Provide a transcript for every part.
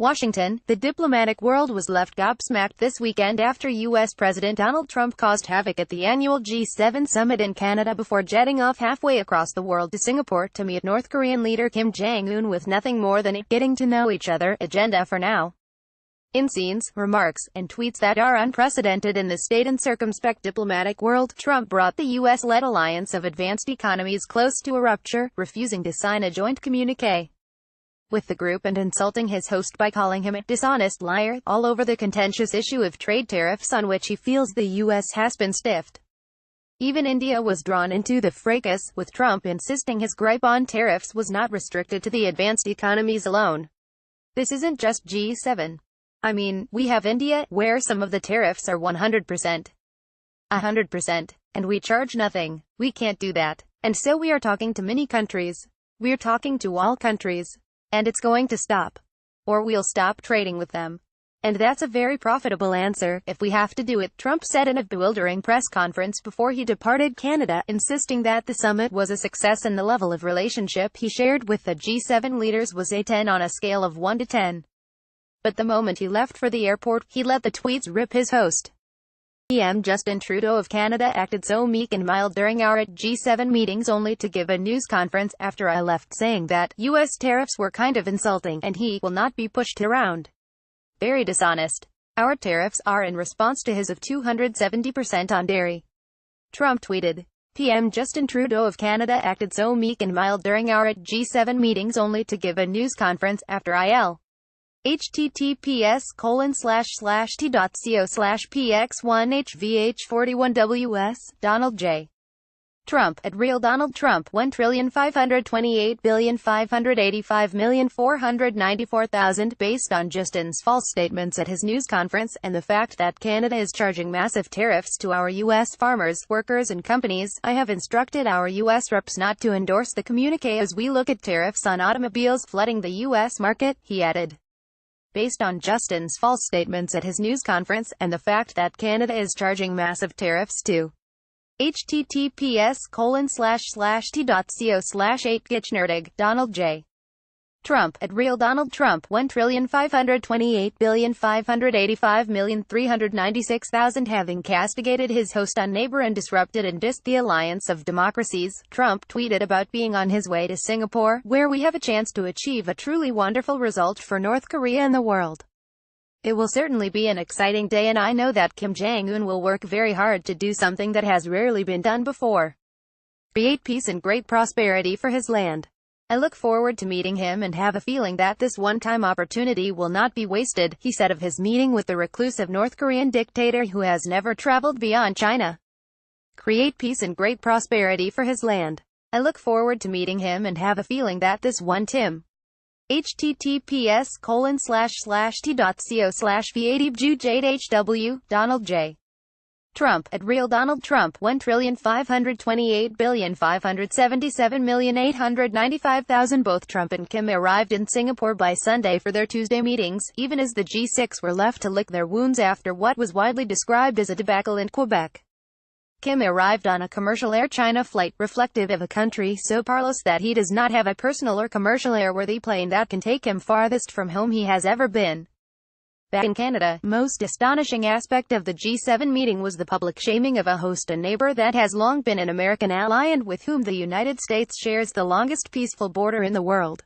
Washington, the diplomatic world was left gobsmacked this weekend after U.S. President Donald Trump caused havoc at the annual G7 summit in Canada before jetting off halfway across the world to Singapore to meet North Korean leader Kim Jong-un with nothing more than a getting-to-know-each-other agenda for now. In scenes, remarks, and tweets that are unprecedented in the staid and circumspect diplomatic world, Trump brought the U.S.-led alliance of advanced economies close to a rupture, refusing to sign a joint communique with the group and insulting his host by calling him a dishonest liar, all over the contentious issue of trade tariffs on which he feels the U.S. has been stiffed. Even India was drawn into the fracas, with Trump insisting his gripe on tariffs was not restricted to the advanced economies alone. This isn't just G7. I mean, we have India, where some of the tariffs are 100%. 100%. And we charge nothing. We can't do that. And so we are talking to many countries. We're talking to all countries. And it's going to stop. Or we'll stop trading with them. And that's a very profitable answer, if we have to do it, Trump said in a bewildering press conference before he departed Canada, insisting that the summit was a success and the level of relationship he shared with the G7 leaders was a 10 on a scale of 1 to 10. But the moment he left for the airport, he let the tweets rip his host. PM Justin Trudeau of Canada acted so meek and mild during our G7 meetings only to give a news conference after I left saying that U.S. tariffs were kind of insulting and he will not be pushed around. Very dishonest. Our tariffs are in response to his of 270% on dairy. Trump tweeted. PM Justin Trudeau of Canada acted so meek and mild during our G7 meetings only to give a news conference after IL. https://t.co/px1hvh41ws, Donald J. Trump, at Real Donald Trump, 1,528,585,494,000 based on Justin's false statements at his news conference, and the fact that Canada is charging massive tariffs to our U.S. farmers, workers and companies, I have instructed our U.S. reps not to endorse the communique as we look at tariffs on automobiles flooding the U.S. market, he added. Based on Justin's false statements at his news conference, and the fact that Canada is charging massive tariffs to https://t.co/8gitchnerdig, Donald J. Trump, at Real Donald Trump, 1,528,585,396,000 having castigated his host on neighbor and disrupted and dissed the alliance of democracies, Trump tweeted about being on his way to Singapore, where we have a chance to achieve a truly wonderful result for North Korea and the world. It will certainly be an exciting day and I know that Kim Jong-un will work very hard to do something that has rarely been done before. Create peace and great prosperity for his land. I look forward to meeting him and have a feeling that this one-time opportunity will not be wasted, he said of his meeting with the reclusive North Korean dictator who has never traveled beyond China. Create peace and great prosperity for his land. I look forward to meeting him and have a feeling that this one-time https://t.co/v80bjhw, Donald J. Trump, at Real Donald Trump, 1,528,577,895,000 Both Trump and Kim arrived in Singapore by Sunday for their Tuesday meetings, even as the G6 were left to lick their wounds after what was widely described as a debacle in Quebec. Kim arrived on a commercial Air China flight, reflective of a country so parlous that he does not have a personal or commercial airworthy plane that can take him farthest from home he has ever been. Back in Canada, most astonishing aspect of the G7 meeting was the public shaming of a host, a neighbor that has long been an American ally and with whom the United States shares the longest peaceful border in the world.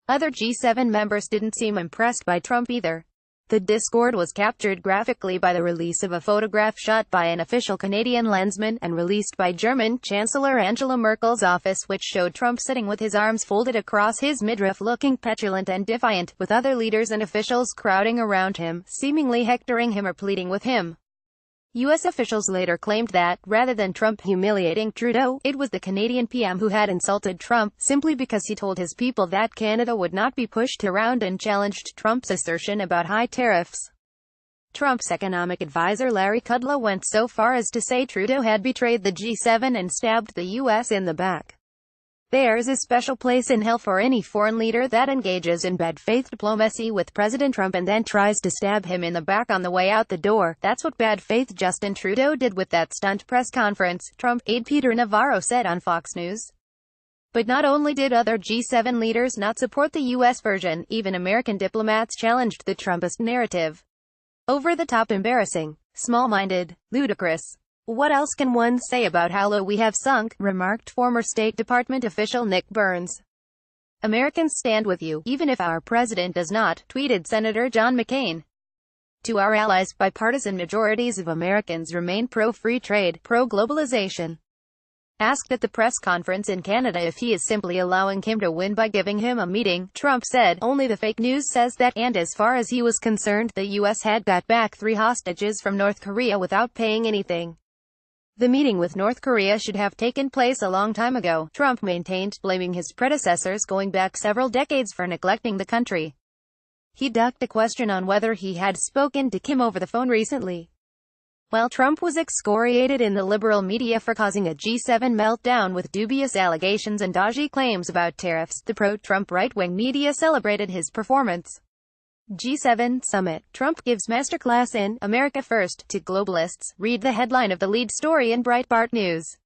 Other G7 members didn't seem impressed by Trump either. The discord was captured graphically by the release of a photograph shot by an official Canadian lensman, and released by German Chancellor Angela Merkel's office, which showed Trump sitting with his arms folded across his midriff looking petulant and defiant, with other leaders and officials crowding around him, seemingly hectoring him or pleading with him. U.S. officials later claimed that, rather than Trump humiliating Trudeau, it was the Canadian PM who had insulted Trump, simply because he told his people that Canada would not be pushed around and challenged Trump's assertion about high tariffs. Trump's economic advisor Larry Kudlow went so far as to say Trudeau had betrayed the G7 and stabbed the U.S. in the back. There's a special place in hell for any foreign leader that engages in bad faith diplomacy with President Trump and then tries to stab him in the back on the way out the door. That's what bad faith Justin Trudeau did with that stunt press conference, Trump aide Peter Navarro said on Fox News. But not only did other G7 leaders not support the U.S. version, even American diplomats challenged the Trumpist narrative. Over the top, embarrassing, small-minded, ludicrous. What else can one say about how low we have sunk, remarked former State Department official Nick Burns. Americans stand with you, even if our president does not, tweeted Senator John McCain. To our allies, bipartisan majorities of Americans remain pro-free trade, pro-globalization. Asked at the press conference in Canada if he is simply allowing Kim to win by giving him a meeting, Trump said, "Only the fake news says that, and as far as he was concerned, the U.S. had got back 3 hostages from North Korea without paying anything. The meeting with North Korea should have taken place a long time ago," Trump maintained, blaming his predecessors going back several decades for neglecting the country. He ducked a question on whether he had spoken to Kim over the phone recently. While Trump was excoriated in the liberal media for causing a G7 meltdown with dubious allegations and dodgy claims about tariffs, the pro-Trump right-wing media celebrated his performance. G7 Summit. Trump gives masterclass in America First to globalists. Read the headline of the lead story in Breitbart News.